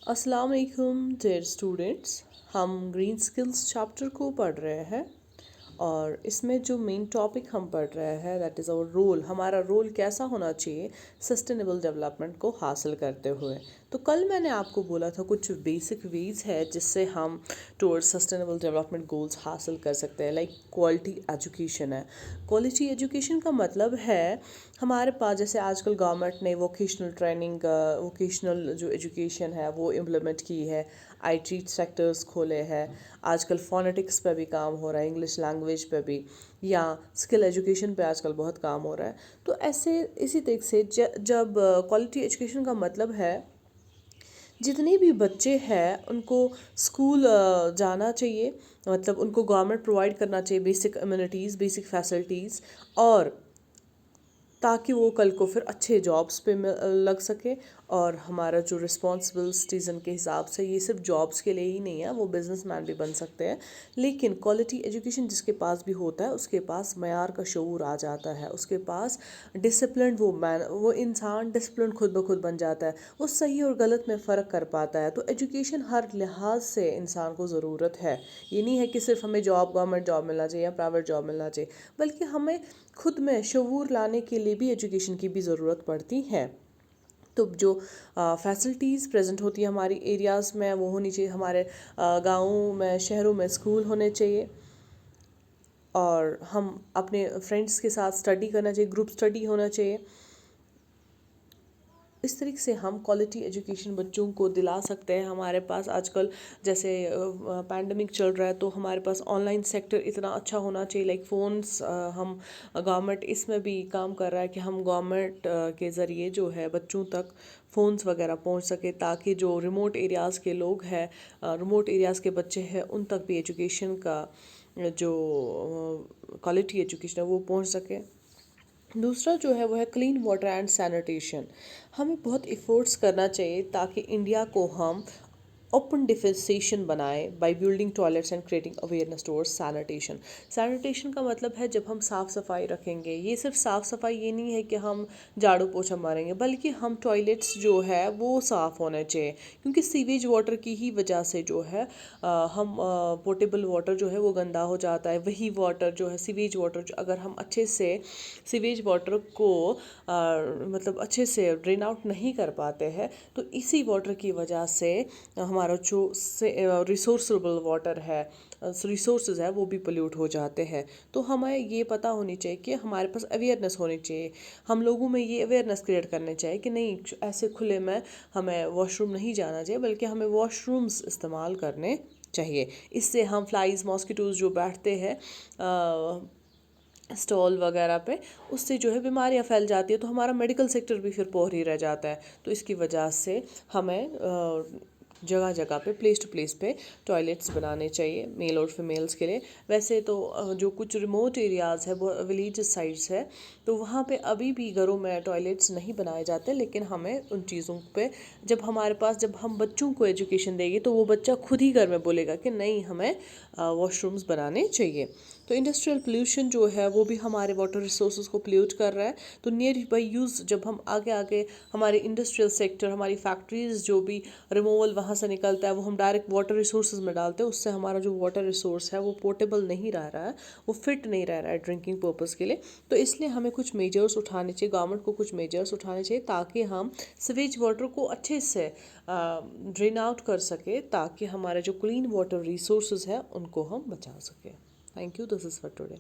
अस्सलाम वालेकुम dear students. हम ग्रीन स्किल्स चैप्टर को पढ़ रहे हैं और इसमें जो मेन टॉपिक हम पढ़ रहे हैं दैट इज़ आवर रोल। हमारा रोल कैसा होना चाहिए सस्टेनेबल डेवलपमेंट को हासिल करते हुए। तो कल मैंने आपको बोला था कुछ बेसिक वेज है जिससे हम टुवर्ड्स सस्टेनेबल डेवलपमेंट गोल्स हासिल कर सकते हैं। लाइक क्वालिटी एजुकेशन है। क्वालिटी एजुकेशन का मतलब है हमारे पास, जैसे आजकल गवर्नमेंट ने वोकेशनल ट्रेनिंग, वोकेशनल जो एजुकेशन है वो इम्प्लीमेंट की है, आईटी सेक्टर्स खोले हैं, आजकल फोनेटिक्स पे भी काम हो रहा है, इंग्लिश लैंग्वेज पे भी, या स्किल एजुकेशन पे आजकल बहुत काम हो रहा है। तो ऐसे इसी तरीके से जब क्वालिटी एजुकेशन का मतलब है जितने भी बच्चे हैं उनको स्कूल जाना चाहिए, मतलब उनको गवर्नमेंट प्रोवाइड करना चाहिए बेसिक अम्यूनिटीज़, बेसिक फैसिलिटीज़, और ताकि वो कल को फिर अच्छे जॉब्स पे लग सके। और हमारा जो रिस्पॉन्सिबल सिटीज़न के हिसाब से ये सिर्फ जॉब्स के लिए ही नहीं है, वो बिजनेसमैन भी बन सकते हैं। लेकिन क्वालिटी एजुकेशन जिसके पास भी होता है उसके पास मयार का शऊर आ जाता है, उसके पास डिसिप्लिन, वो इंसान डिसिप्लिन खुद ब खुद बन जाता है, वो सही और गलत में फ़र्क कर पाता है। तो एजुकेशन हर लिहाज से इंसान को ज़रूरत है। ये नहीं है कि सिर्फ हमें गवर्नमेंट जॉब मिलना चाहिए या प्राइवेट जॉब मिलना चाहिए, बल्कि हमें खुद में शऊर लाने के लिए भी एजुकेशन की भी ज़रूरत पड़ती है। तो जो फैसिलिटीज़ प्रेजेंट होती है हमारी एरियाज़ में वो होनी चाहिए। हमारे गाँवों में, शहरों में स्कूल होने चाहिए, और हम अपने फ्रेंड्स के साथ स्टडी करना चाहिए, ग्रुप स्टडी होना चाहिए। इस तरीके से हम क्वालिटी एजुकेशन बच्चों को दिला सकते हैं। हमारे पास आजकल जैसे पैंडमिक चल रहा है तो हमारे पास ऑनलाइन सेक्टर इतना अच्छा होना चाहिए। लाइक फ़ोन्स, हम गवर्नमेंट इसमें भी काम कर रहा है कि हम गवर्नमेंट के ज़रिए जो है बच्चों तक फ़ोन्स वगैरह पहुंच सके, ताकि जो रिमोट एरियाज़ के लोग हैं, रिमोट एरियाज़ के बच्चे हैं, उन तक भी एजुकेशन का जो क्वालिटी एजुकेशन है वो पहुंच सके। दूसरा जो है वो है क्लीन वाटर एंड सैनिटेशन। हमें बहुत एफर्ट्स करना चाहिए ताकि इंडिया को हम ओपन डिफेंसेशन बनाए by building toilets and creating awareness towards sanitation. Sanitation का मतलब है जब हम साफ़ सफाई रखेंगे, ये सिर्फ साफ़ सफाई ये नहीं है कि हम झाड़ू पोछा मारेंगे, बल्कि हम टॉयलेट्स जो है वो साफ़ होने चाहिए। क्योंकि सीवेज वाटर की ही वजह से जो है हम पोर्टेबल वाटर जो है वो गंदा हो जाता है। वही वाटर जो है सीवेज वाटर, जो अगर हम अच्छे से सीवेज वाटर को मतलब अच्छे से ड्रेन आउट नहीं कर पाते हैं, तो इसी वाटर की वजह से हमारा जो रिसोर्सेबल वाटर है, रिसोर्सेज है, वो भी पोल्यूट हो जाते हैं। तो हमें ये पता होनी चाहिए कि हमारे पास अवेयरनेस होनी चाहिए, हम लोगों में ये अवेयरनेस क्रिएट करने चाहिए कि नहीं ऐसे खुले में हमें वॉशरूम नहीं जाना चाहिए, बल्कि हमें वॉशरूम्स इस्तेमाल करने चाहिए। इससे हम फ्लाइज, मॉस्किटोज़ जो बैठते हैं स्टॉल वगैरह पे, उससे जो है बीमारियां फैल जाती है, तो हमारा मेडिकल सेक्टर भी फिर पोर ही रह जाता है। तो इसकी वजह से हमें जगह जगह पे, प्लेस टू प्लेस पे टॉयलेट्स बनाने चाहिए मेल और फीमेल्स के लिए। वैसे तो जो कुछ रिमोट एरियाज़ है, वो विलेज साइड्स है, तो वहाँ पे अभी भी घरों में टॉयलेट्स नहीं बनाए जाते। लेकिन हमें उन चीज़ों पे, जब हम बच्चों को एजुकेशन देंगे तो वो बच्चा खुद ही घर में बोलेगा कि नहीं हमें वॉशरूम्स बनाने चाहिए। तो इंडस्ट्रियल पोल्यूशन जो है वो भी हमारे वाटर रिसोर्सेज को पोल्यूट कर रहा है। तो नियर बाई यूज़ जब हम आगे आगे हमारे इंडस्ट्रियल सेक्टर, हमारी फैक्ट्रीज जो भी रिमूवल वहाँ से निकलता है वो हम डायरेक्ट वाटर रिसोर्सेज में डालते हैं, उससे हमारा जो वाटर रिसोर्स है वो पोर्टेबल नहीं रह रहा है, वो फिट नहीं रह रहा है ड्रिंकिंग पर्पज़ के लिए। तो इसलिए हमें कुछ मेजर्स उठाने चाहिए, गवर्नमेंट को कुछ मेजर्स उठाने चाहिए, ताकि हम सीवेज वाटर को अच्छे से ड्रेन आउट कर सके, ताकि हमारे जो क्लीन वाटर रिसोर्सेज है उनको हम बचा सकें। Thank you. This is for today.